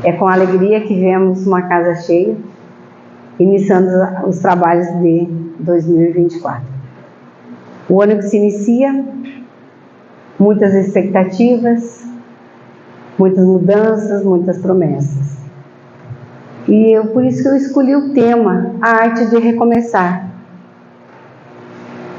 É com alegria que vemos uma casa cheia, iniciando os trabalhos de 2024. O ano que se inicia, muitas expectativas, muitas mudanças, muitas promessas. E por isso que eu escolhi o tema, a arte de recomeçar.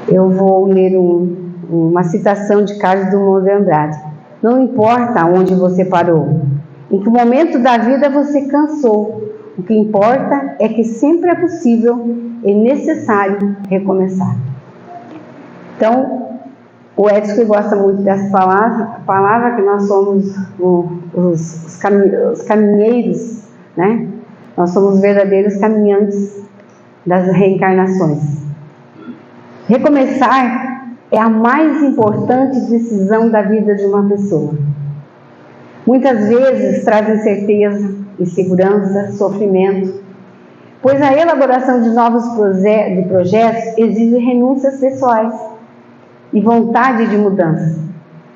Eu vou ler uma citação de Carlos Drummond de Andrade. Não importa onde você parou, em que momento da vida você cansou, o que importa é que sempre é possível e necessário recomeçar. Então, o Edson gosta muito dessa palavra que nós somos os caminheiros, né? Nós somos verdadeiros caminhantes das reencarnações. Recomeçar é a mais importante decisão da vida de uma pessoa. Muitas vezes traz incerteza, insegurança, sofrimento, pois a elaboração de novos projetos exige renúncias pessoais e vontade de mudança,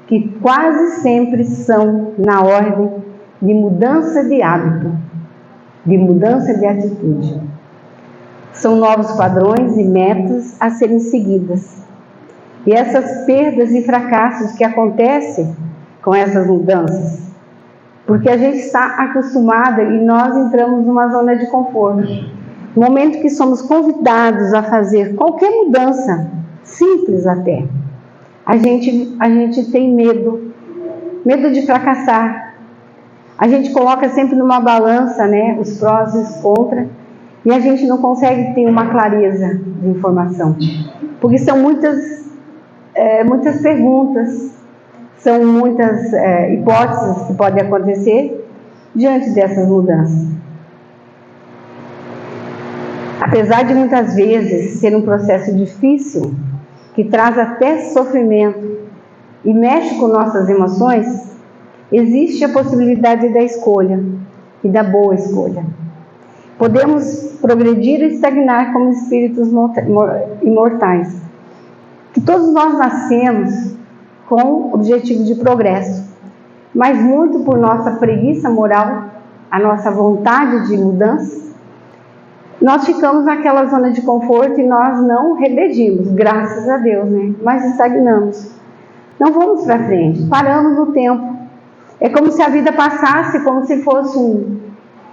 que quase sempre são na ordem de mudança de hábito, de mudança de atitude. São novos padrões e metas a serem seguidas. E essas perdas e fracassos que acontecem com essas mudanças, porque a gente está acostumada e nós entramos numa zona de conforto. No momento que somos convidados a fazer qualquer mudança, simples até, a gente tem medo de fracassar. A gente coloca sempre numa balança, né, os prós e os contras, e a gente não consegue ter uma clareza de informação, porque são muitas perguntas, são muitas hipóteses que podem acontecer diante dessas mudanças. Apesar de muitas vezes ser um processo difícil, que traz até sofrimento e mexe com nossas emoções, existe a possibilidade da escolha e da boa escolha. Podemos progredir e estagnar como espíritos imortais. Que todos nós nascemos com o objetivo de progresso, mas muito por nossa preguiça moral, a nossa vontade de mudança, nós ficamos naquela zona de conforto e nós não regredimos, graças a Deus, né? Mas estagnamos. Não vamos para frente, paramos no tempo. É como se a vida passasse, como se fosse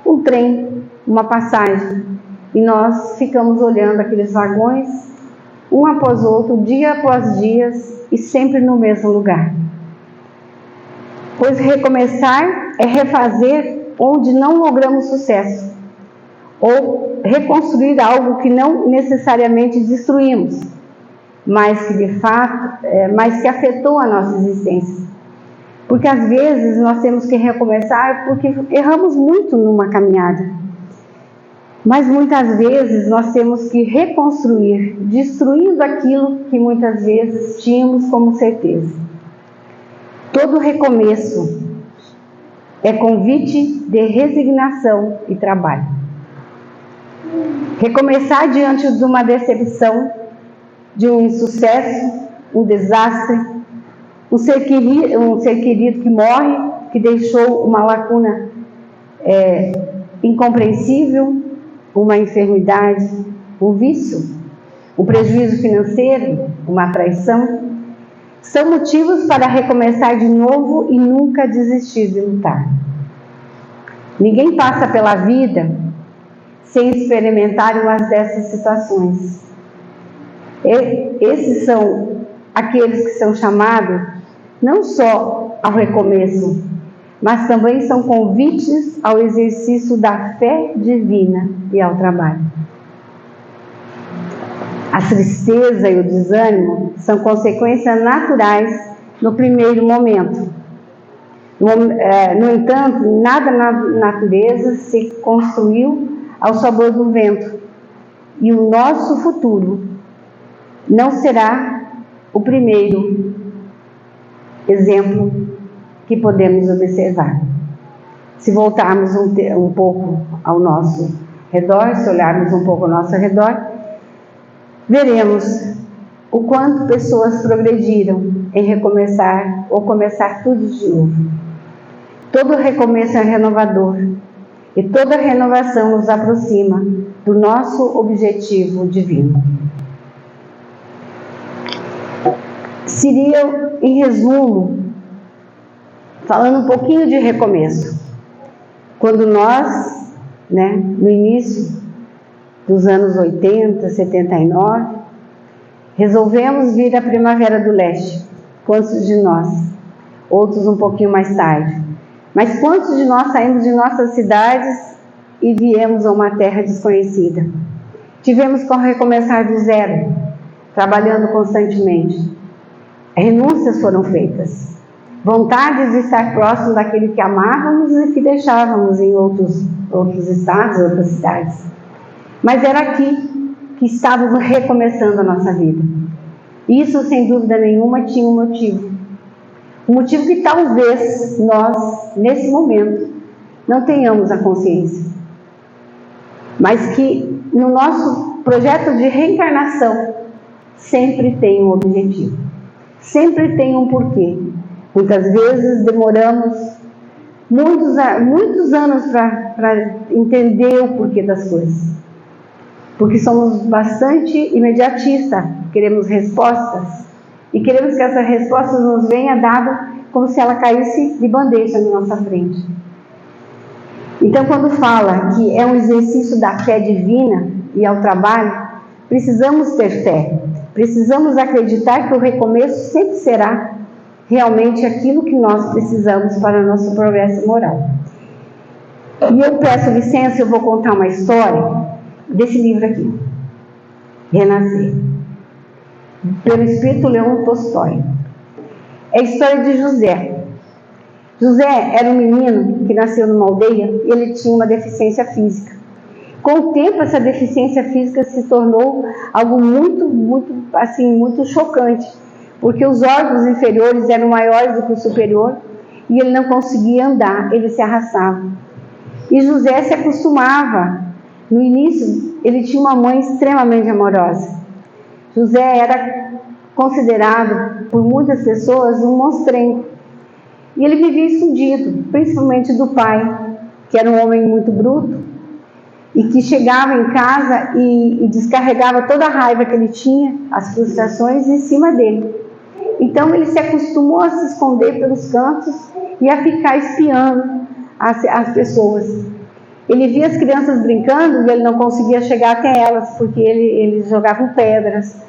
um trem, uma passagem. E nós ficamos olhando aqueles vagões, um após outro, dia após dia, e sempre no mesmo lugar. Pois recomeçar é refazer onde não logramos sucesso, ou reconstruir algo que não necessariamente destruímos, mas que de fato, mas que afetou a nossa existência. Porque às vezes nós temos que recomeçar porque erramos muito numa caminhada. Mas muitas vezes nós temos que reconstruir, destruindo aquilo que muitas vezes tínhamos como certeza. Todo recomeço é convite de resignação e trabalho. Recomeçar diante de uma decepção, de um insucesso, um desastre, um ser querido que morre, que deixou uma lacuna incompreensível, uma enfermidade, um vício, um prejuízo financeiro, uma traição, são motivos para recomeçar de novo e nunca desistir de lutar. Ninguém passa pela vida sem experimentar uma dessas situações. Esses são aqueles que são chamados não só ao recomeço, mas também são convites ao exercício da fé divina e ao trabalho. A tristeza e o desânimo são consequências naturais no primeiro momento. No entanto, nada na natureza se construiu ao sabor do vento, e o nosso futuro não será o primeiro exemplo que podemos observar. Se voltarmos um pouco ao nosso redor, se olharmos um pouco ao nosso redor, veremos o quanto pessoas progrediram em recomeçar ou começar tudo de novo. Todo recomeço é renovador e toda renovação nos aproxima do nosso objetivo divino. Seria, em resumo, falando um pouquinho de recomeço. Quando nós, no início dos anos 80, 79, resolvemos vir à Primavera do Leste. Quantos de nós? Outros um pouquinho mais tarde. Mas quantos de nós saímos de nossas cidades e viemos a uma terra desconhecida? Tivemos que recomeçar do zero, trabalhando constantemente. Renúncias foram feitas. Vontades de estar próximo daquele que amávamos e que deixávamos em outros estados, outras cidades. Mas era aqui que estávamos recomeçando a nossa vida. Isso, sem dúvida nenhuma, tinha um motivo. Um motivo que talvez nós, nesse momento, não tenhamos a consciência. Mas que no nosso projeto de reencarnação sempre tem um objetivo. Sempre tem um porquê. Muitas vezes demoramos muitos anos para entender o porquê das coisas. Porque somos bastante imediatistas, queremos respostas. E queremos que essa resposta nos venha dada como se ela caísse de bandeja na nossa frente. Então, quando fala que é um exercício da fé divina e ao trabalho, precisamos ter fé. Precisamos acreditar que o recomeço sempre será realmente aquilo que nós precisamos para o nosso progresso moral. E eu peço licença, eu vou contar uma história desse livro aqui, Renascer, pelo Espírito Leão Tolstói. É a história de José. José era um menino que nasceu numa aldeia e ele tinha uma deficiência física. Com o tempo, essa deficiência física se tornou algo muito chocante, porque os órgãos inferiores eram maiores do que o superior e ele não conseguia andar, ele se arrastava. E José se acostumava. No início, ele tinha uma mãe extremamente amorosa. José era considerado por muitas pessoas um monstrengo. E ele vivia escondido, principalmente do pai, que era um homem muito bruto, e que chegava em casa e descarregava toda a raiva que ele tinha, as frustrações, em cima dele. Então ele se acostumou a se esconder pelos cantos e a ficar espiando as pessoas. Ele via as crianças brincando e ele não conseguia chegar até elas, porque eles jogavam pedras.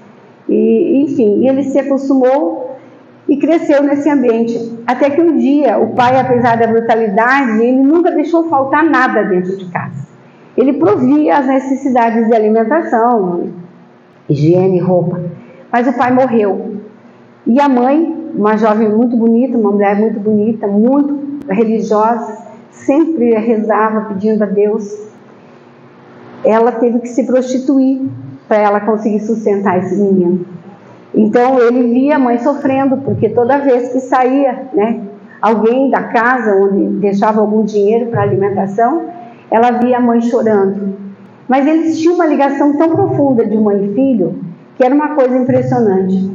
Enfim, ele se acostumou e cresceu nesse ambiente. Até que um dia, o pai, apesar da brutalidade, ele nunca deixou faltar nada dentro de casa. Ele provia as necessidades de alimentação, higiene, roupa. Mas o pai morreu. E a mãe, uma jovem muito bonita, uma mulher muito bonita, muito religiosa, sempre rezava pedindo a Deus, ela teve que se prostituir para ela conseguir sustentar esse menino. Então ele via a mãe sofrendo, porque toda vez que saía, alguém da casa, onde deixava algum dinheiro para alimentação, ela via a mãe chorando. Mas eles tinham uma ligação tão profunda de mãe e filho, que era uma coisa impressionante.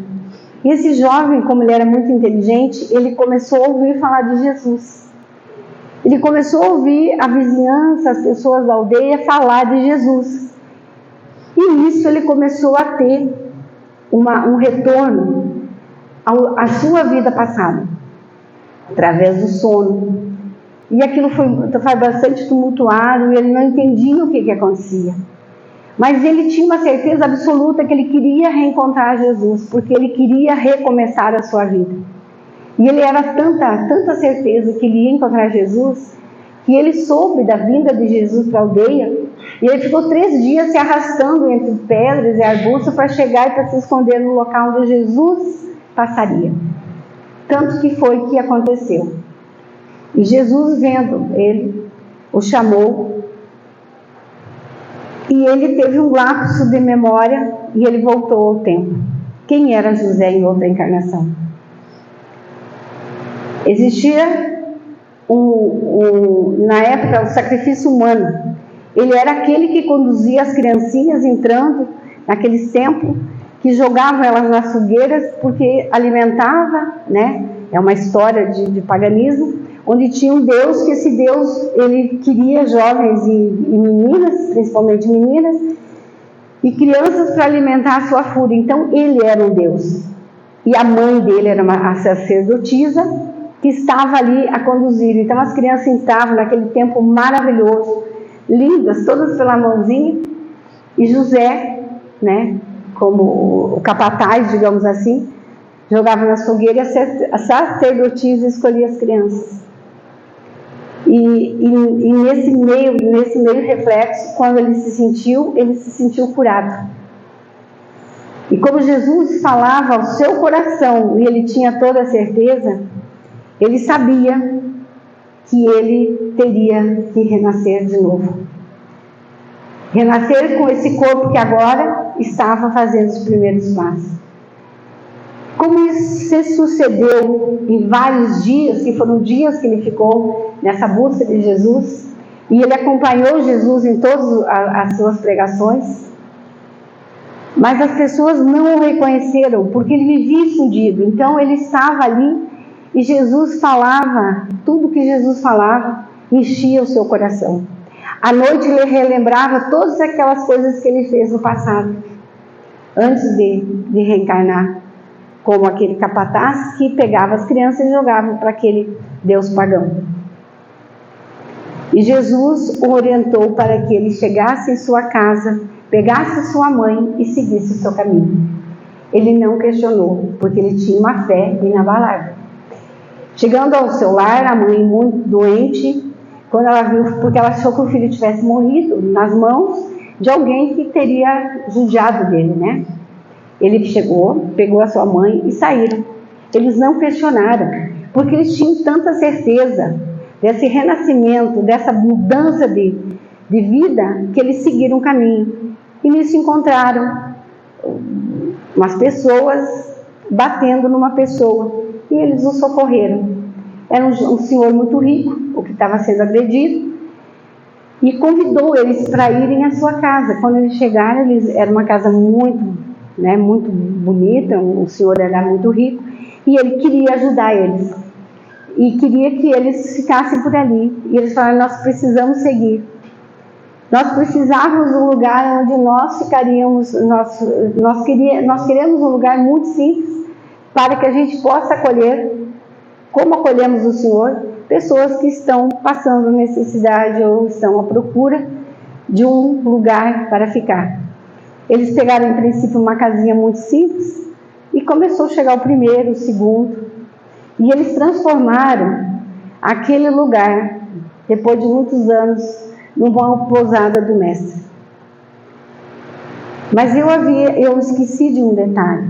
E esse jovem, como ele era muito inteligente, ele começou a ouvir falar de Jesus. Ele começou a ouvir a vizinhança, as pessoas da aldeia falar de Jesus. E nisso ele começou a ter um retorno à sua vida passada, através do sono. E aquilo foi bastante tumultuado e ele não entendia o que acontecia. Mas ele tinha uma certeza absoluta que ele queria reencontrar Jesus, porque ele queria recomeçar a sua vida. E ele era tanta certeza que ele ia encontrar Jesus, que ele soube da vinda de Jesus para a aldeia, e ele ficou 3 dias se arrastando entre pedras e arbustos para chegar e para se esconder no local onde Jesus passaria. Tanto que foi que aconteceu. E Jesus, vendo ele, o chamou, e ele teve um lapso de memória e ele voltou ao tempo. Quem era José em outra encarnação? Existia na época o sacrifício humano. Ele era aquele que conduzia as criancinhas entrando naqueles templos, que jogavam elas nas fogueiras porque alimentava, É uma história de paganismo, onde tinha um Deus, que esse Deus, ele queria jovens e meninas, principalmente meninas, e crianças para alimentar a sua fúria. Então ele era um Deus. E a mãe dele era a sacerdotisa, que estava ali a conduzir. Então as crianças estavam naquele tempo maravilhoso, lindas, todas pela mãozinha, e José, né, como o capataz, digamos assim, jogava nas fogueiras e a sacerdotisa escolhia as crianças. E nesse meio reflexo, quando ele se sentiu curado. E como Jesus falava ao seu coração, e ele tinha toda a certeza, ele sabia que ele teria que renascer de novo. Renascer com esse corpo que agora estava fazendo os primeiros passos. Como isso se sucedeu em vários dias, que foram dias que ele ficou nessa busca de Jesus, e ele acompanhou Jesus em todas as suas pregações, mas as pessoas não o reconheceram, porque ele vivia escondido. Então ele estava ali, e Jesus falava, tudo que Jesus falava enchia o seu coração. À noite ele relembrava todas aquelas coisas que ele fez no passado, antes de reencarnar, como aquele capataz que pegava as crianças e jogava para aquele Deus pagão. E Jesus o orientou para que ele chegasse em sua casa, pegasse sua mãe e seguisse o seu caminho. Ele não questionou, porque ele tinha uma fé inabalável. Chegando ao seu lar, a mãe muito doente, quando ela viu, porque ela achou que o filho tivesse morrido nas mãos de alguém que teria judiado dele, né? Ele chegou, pegou a sua mãe e saíram. Eles não questionaram, porque eles tinham tanta certeza desse renascimento, dessa mudança de vida, que eles seguiram o caminho. E nisso encontraram umas pessoas batendo numa pessoa, e eles o socorreram. Era um senhor muito rico, o que estava sendo agredido, e convidou eles para irem à sua casa. Quando eles chegaram, era uma casa muito bonita, o senhor era muito rico, e ele queria ajudar eles, e queria que eles ficassem por ali. E eles falaram: nós precisamos seguir, nós precisávamos de um lugar onde nós ficaríamos, nós queremos um lugar muito simples, para que a gente possa acolher, como acolhemos o Senhor, pessoas que estão passando necessidade ou estão à procura de um lugar para ficar. Eles pegaram, em princípio, uma casinha muito simples, e começou a chegar o primeiro, o segundo, e eles transformaram aquele lugar, depois de muitos anos, numa pousada do mestre. Mas eu esqueci de um detalhe,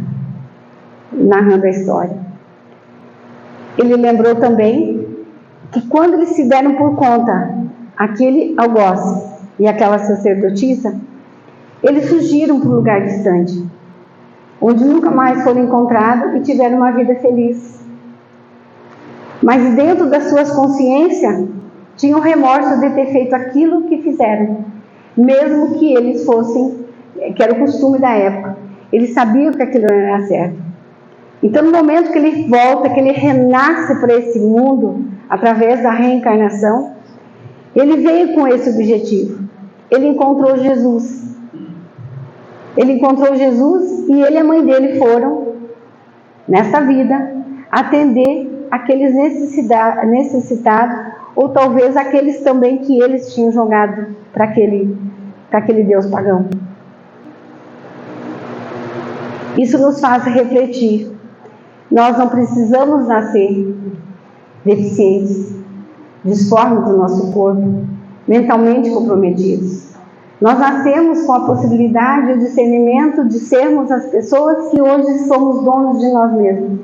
narrando a história. Ele lembrou também que quando eles se deram por conta, aquele algoz e aquela sacerdotisa, eles fugiram para um lugar distante, onde nunca mais foram encontrados e tiveram uma vida feliz. Mas dentro das suas consciências, tinham remorso de ter feito aquilo que fizeram, mesmo que eles fossem, que era o costume da época. Eles sabiam que aquilo não era certo. Então, no momento que ele volta, que ele renasce para esse mundo, através da reencarnação, ele veio com esse objetivo. Ele encontrou Jesus. Ele encontrou Jesus e ele e a mãe dele foram, nessa vida, atender aqueles necessitados, ou talvez aqueles também que eles tinham jogado para aquele Deus pagão. Isso nos faz refletir. Nós não precisamos nascer deficientes, disformes do nosso corpo, mentalmente comprometidos. Nós nascemos com a possibilidade e o discernimento de sermos as pessoas que hoje somos donos de nós mesmos.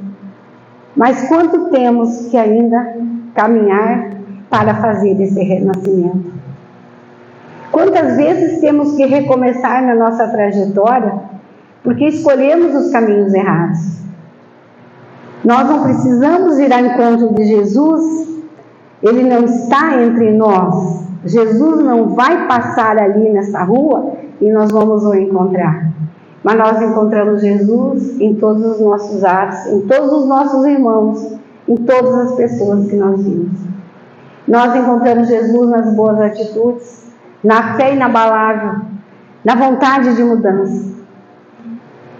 Mas quanto temos que ainda caminhar para fazer esse renascimento? Quantas vezes temos que recomeçar na nossa trajetória porque escolhemos os caminhos errados? Nós não precisamos ir ao encontro de Jesus, ele não está entre nós. Jesus não vai passar ali nessa rua e nós vamos o encontrar. Mas nós encontramos Jesus em todos os nossos atos, em todos os nossos irmãos, em todas as pessoas que nós vimos. Nós encontramos Jesus nas boas atitudes, na fé inabalável, na vontade de mudança.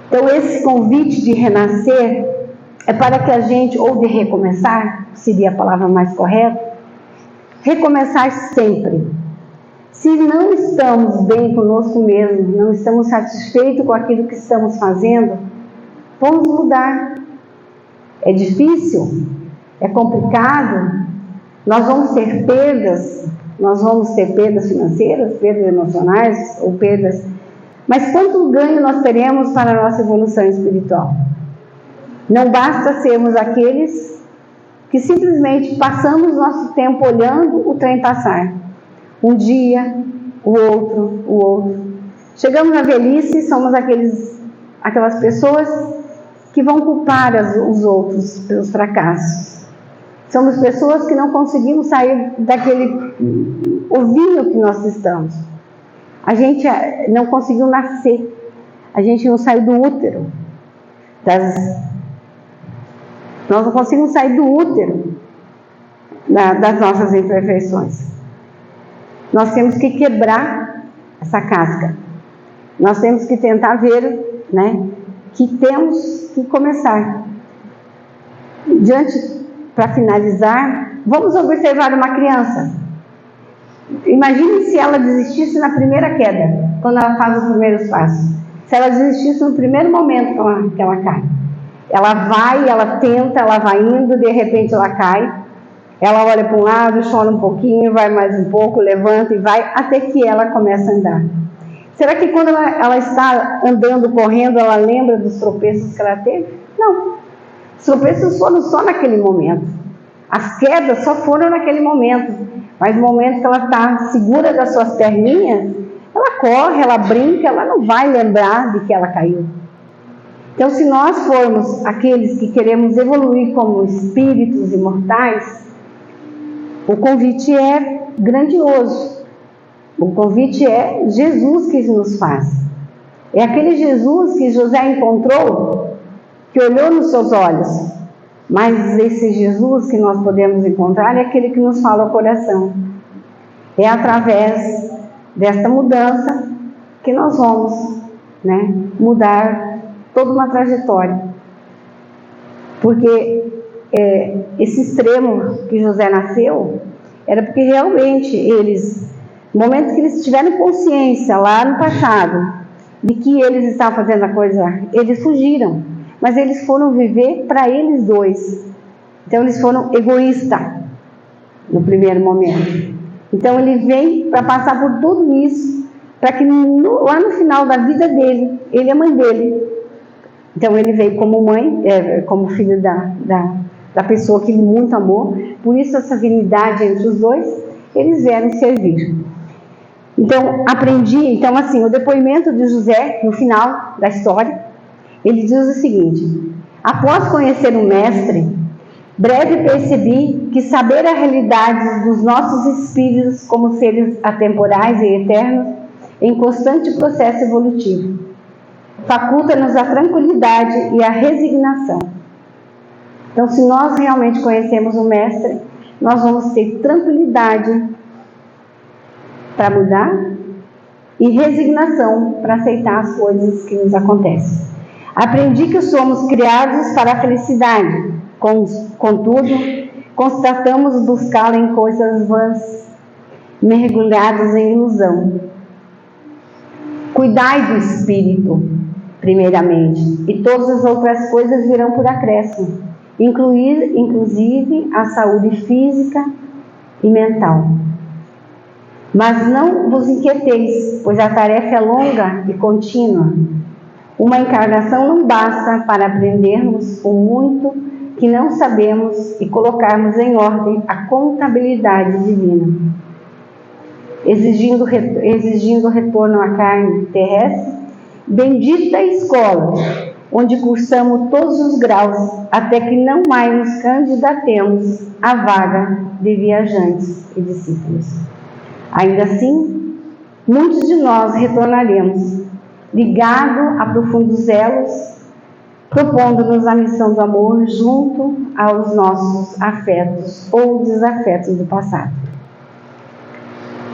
Então, esse convite de renascer é para que a gente, ou de recomeçar, seria a palavra mais correta, recomeçar sempre. Se não estamos bem conosco mesmos, não estamos satisfeitos com aquilo que estamos fazendo, vamos mudar. É difícil? É complicado? Nós vamos ter perdas financeiras, perdas emocionais ou perdas. Mas quanto ganho nós teremos para a nossa evolução espiritual? Não basta sermos aqueles que simplesmente passamos nosso tempo olhando o trem passar. Um dia, o outro. Chegamos na velhice e somos aquelas pessoas que vão culpar os outros pelos fracassos. Somos pessoas que não conseguimos sair daquele ovinho que nós estamos. A gente não conseguiu nascer. A gente não saiu do útero. Nós não conseguimos sair do útero das nossas imperfeições. Nós temos que quebrar essa casca. Nós temos que tentar ver, que temos que começar. Para finalizar, vamos observar uma criança. Imagine se ela desistisse na primeira queda, quando ela faz os primeiros passos. Se ela desistisse no primeiro momento que ela cai. Ela vai, ela tenta, ela vai indo, de repente ela cai. Ela olha para um lado, chora um pouquinho, vai mais um pouco, levanta e vai, até que ela começa a andar. Será que quando ela está andando, correndo, ela lembra dos tropeços que ela teve? Não. Os tropeços foram só naquele momento. As quedas só foram naquele momento. Mas no momento que ela está segura das suas perninhas, ela corre, ela brinca, ela não vai lembrar de que ela caiu. Então, se nós formos aqueles que queremos evoluir como espíritos imortais, o convite é grandioso. O convite é Jesus que nos faz. É aquele Jesus que José encontrou, que olhou nos seus olhos. Mas esse Jesus que nós podemos encontrar é aquele que nos fala ao coração. É através desta mudança que nós vamos, mudar toda uma trajetória. Porque esse extremo que José nasceu, era porque realmente no momento que eles tiveram consciência lá no passado, de que eles estavam fazendo a coisa, eles fugiram. Mas eles foram viver para eles dois. Então eles foram egoístas no primeiro momento. Então ele vem para passar por tudo isso, para que lá no final da vida dele, ele é a mãe dele. Então ele veio como mãe, como filho da pessoa que ele muito amou. Por isso essa afinidade entre os dois, eles vieram servir. Então o depoimento de José, no final da história, ele diz o seguinte: após conhecer o Mestre, breve percebi que saber a realidade dos nossos espíritos como seres atemporais e eternos em constante processo evolutivo faculta-nos a tranquilidade e a resignação. Então, se nós realmente conhecemos o Mestre, nós vamos ter tranquilidade para mudar e resignação para aceitar as coisas que nos acontecem. Aprendi que somos criados para a felicidade, contudo, constatamos buscá-la em coisas vãs, mergulhadas em ilusão. Cuidai do espírito, primeiramente, e todas as outras coisas virão por acréscimo, inclusive a saúde física e mental. Mas não vos inquieteis, pois a tarefa é longa e contínua. Uma encarnação não basta para aprendermos o muito que não sabemos e colocarmos em ordem a contabilidade divina. Exigindo retorno à carne terrestre, bendita escola, onde cursamos todos os graus, até que não mais nos candidatemos à vaga de viajantes e discípulos. Ainda assim, muitos de nós retornaremos, ligados a profundos elos propondo-nos a missão do amor junto aos nossos afetos ou desafetos do passado.